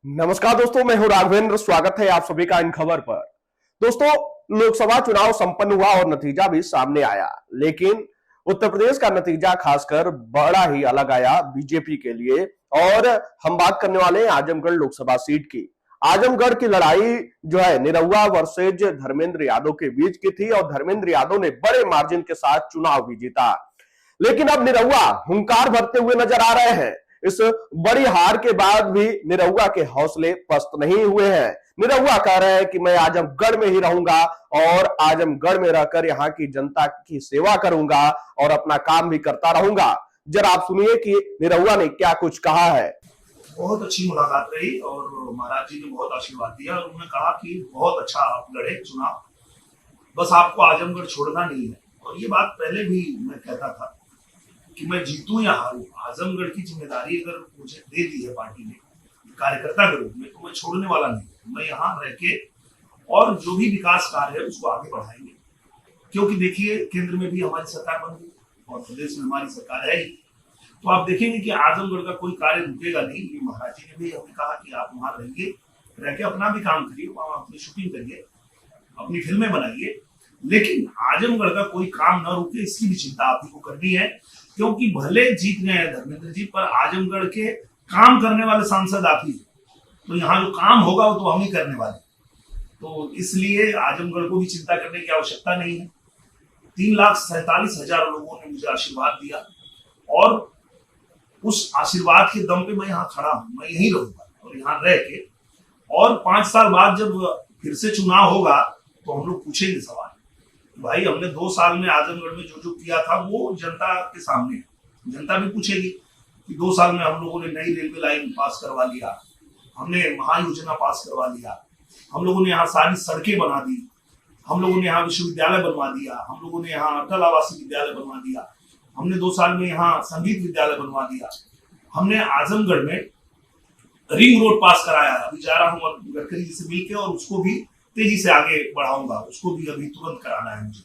नमस्कार दोस्तों, मैं हूं राघवेंद्र। स्वागत है आप सभी का इन खबर पर। दोस्तों, लोकसभा चुनाव संपन्न हुआ और नतीजा भी सामने आया, लेकिन उत्तर प्रदेश का नतीजा खासकर बड़ा ही अलग आया बीजेपी के लिए। और हम बात करने वाले हैं आजमगढ़ लोकसभा सीट की। आजमगढ़ की लड़ाई जो है निरहुआ वर्सेज धर्मेंद्र यादव के बीच की थी और धर्मेंद्र यादव ने बड़े मार्जिन के साथ चुनाव भी जीता। लेकिन अब निरहुआ हुंकार भरते हुए नजर आ रहे हैं। इस बड़ी हार के बाद भी निरहुआ के हौसले पस्त नहीं हुए हैं। निरहुआ कह रहे हैं कि मैं आजमगढ़ में ही रहूंगा और आजमगढ़ में रहकर यहाँ की जनता की सेवा करूंगा और अपना काम भी करता रहूंगा। जरा आप सुनिए कि निरहुआ ने क्या कुछ कहा है। बहुत अच्छी मुलाकात रही और महाराज जी ने बहुत आशीर्वाद दिया और उन्होंने कहा कि बहुत अच्छा आप लड़े चुनाव, बस आपको आजमगढ़ छोड़ना नहीं है। और ये बात पहले भी मैं कहता था कि मैं जीतूं या हारूं, आजमगढ़ की जिम्मेदारी अगर मुझे दे दी है पार्टी ने कार्यकर्ता के रूप में, तो मैं छोड़ने वाला नहीं। मैं यहाँ रह के और जो भी विकास कार्य है उसको आगे बढ़ाएंगे, क्योंकि देखिए केंद्र में भी हमारी सरकार बन गई और प्रदेश में हमारी सरकार है ही। तो आप देखेंगे कि आजमगढ़ का कोई कार्य रुकेगा नहीं। ये महाराज जी ने भी हमें कहा कि आप वहां रहिए, रह के अपना भी काम करिए, वहां अपनी शूटिंग करिए, अपनी फिल्में बनाइए, लेकिन आजमगढ़ का कोई काम न रुके, इसकी भी चिंता आप ही को करनी है। क्योंकि भले जीत गए हैं धर्मेंद्र जी, पर आजमगढ़ के काम करने वाले सांसद आप ही हैं। तो यहाँ जो काम होगा वो तो हम ही करने वाले, तो इसलिए आजमगढ़ को भी चिंता करने की आवश्यकता नहीं है। 3,47,000 लोगों ने मुझे आशीर्वाद दिया और उस आशीर्वाद के दम पे मैं यहाँ खड़ा हूँ। मैं यहीं रहूंगा और यहाँ रह के, और 5 साल बाद जब फिर से चुनाव होगा तो हम लोग पूछेंगे सवाल, भाई हमने 2 साल में आजमगढ़ में जो जो किया था वो जनता के सामने है। जनता भी पूछेगी कि 2 साल में हम लोगों ने नई रेलवे लाइन पास करवा लिया, हमने महायोजना पास करवा लिया, हम लोगों ने यहाँ सारी सड़कें बना दी, हम लोगों ने यहाँ विश्वविद्यालय बनवा दिया, हम लोगों ने यहाँ अटल आवासीय विद्यालय बनवा दिया, हमने 2 साल में यहाँ संगीत विद्यालय बनवा दिया, हमने आजमगढ़ में रिंग रोड पास कराया। अभी जा रहा हूँ गडकरी जी से मिलकर और उसको भी तेजी से आगे बढ़ाऊंगा, उसको भी अभी तुरंत कराना है मुझे।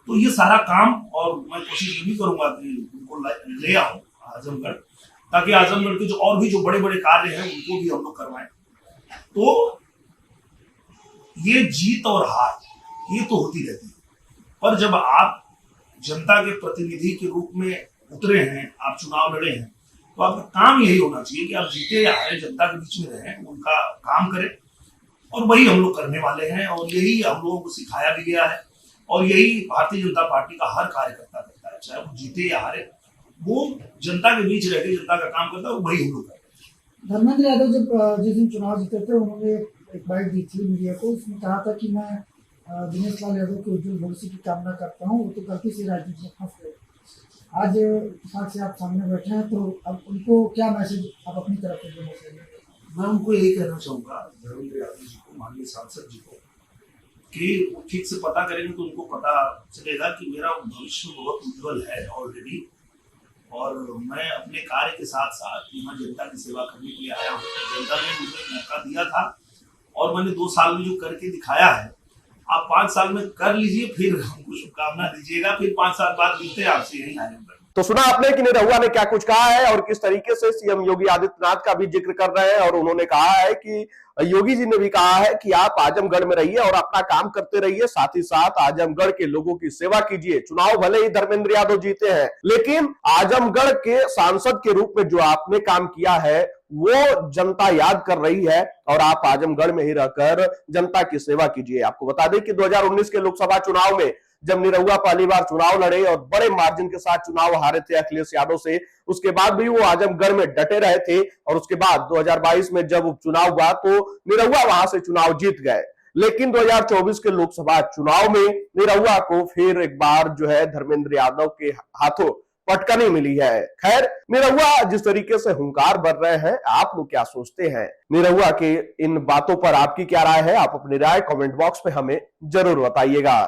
तो ये सारा काम, और मैं कोशिश ये भी करूंगा कि उनको ले आऊं आजमगढ़, ताकि आजमगढ़ के जो और भी जो बड़े बड़े कार्य हैं उनको भी हम लोग करवाएं। तो ये जीत और हार ये तो होती रहती है, पर जब आप जनता के प्रतिनिधि के रूप में उतरे हैं, आप चुनाव लड़े हैं, तो आपका काम यही होना चाहिए कि आप जीते या हारे जनता के बीच में रहें, उनका काम करें। और वही हम लोग करने वाले हैं और यही हम लोगों को सिखाया भी गया है और यही भारतीय जनता पार्टी का हर कार्यकर्ता करता है, चाहे वो जीते या हारे, वो जनता के बीच रह के जनता का काम करता है, वो वही हम लोग करते हैं। धर्मेंद्र यादव जब जिस दिन चुनाव जीते थे, उन्होंने एक बाइट दी थी मीडिया को, उसमें कहा था कि मैं दिनेश लाल यादव के उज्जवल भविष्य की कामना करता हूँ, वो तो गलती से राजनीति में फंस गए। आज इत्तेफाक से आप सामने बैठे हैं, तो अब उनको क्या मैसेज आप अपनी तरफ से देना चाहिए? मैं उनको यही कहना चाहूंगा, धर्मेंद्र यादव जी को, माननीय सांसद जी को, कि वो ठीक से पता करेंगे तो उनको पता चलेगा कि मेरा भविष्य बहुत उज्जवल है ऑलरेडी, और मैं अपने कार्य के साथ साथ यहाँ जनता की सेवा करने के लिए आया हूँ। जनता ने मुझे मौका दिया था और मैंने 2 साल में जो करके दिखाया है, आप 5 साल में कर लीजिए, फिर हमको शुभकामना दीजिएगा, फिर 5 साल बाद मिलते हैं आपसे यही आजमगढ़। तो सुना आपने कि निरहुआ ने क्या कुछ कहा है और किस तरीके से सीएम योगी आदित्यनाथ का भी जिक्र कर रहे हैं। और उन्होंने कहा है कि योगी जी ने भी कहा है कि आप आजमगढ़ में रहिए और अपना काम करते रहिए, साथ ही साथ आजमगढ़ के लोगों की सेवा कीजिए। चुनाव भले ही धर्मेंद्र यादव जीते हैं, लेकिन आजमगढ़ के सांसद के रूप में जो आपने काम किया है वो जनता याद कर रही है और आप आजमगढ़ में ही रहकर जनता की सेवा कीजिए। आपको बता दें कि 2019 के लोकसभा चुनाव में जब निरहुआ पहली बार चुनाव लड़े और बड़े मार्जिन के साथ चुनाव हारे थे अखिलेश यादव से, उसके बाद भी वो आजमगढ़ में डटे रहे थे और उसके बाद 2022 में जब उपचुनाव हुआ तो निरहुआ वहां से चुनाव जीत गए। लेकिन 2024 के लोकसभा चुनाव में निरहुआ को फिर एक बार जो है धर्मेंद्र यादव के हाथों पटकनी मिली है। खैर, निरहुआ जिस तरीके से हुंकार भर रहे हैं, आप लोग क्या सोचते हैं? निरहुआ के इन बातों पर आपकी क्या राय है? आप अपनी राय कमेंट बॉक्स में हमें जरूर बताइएगा।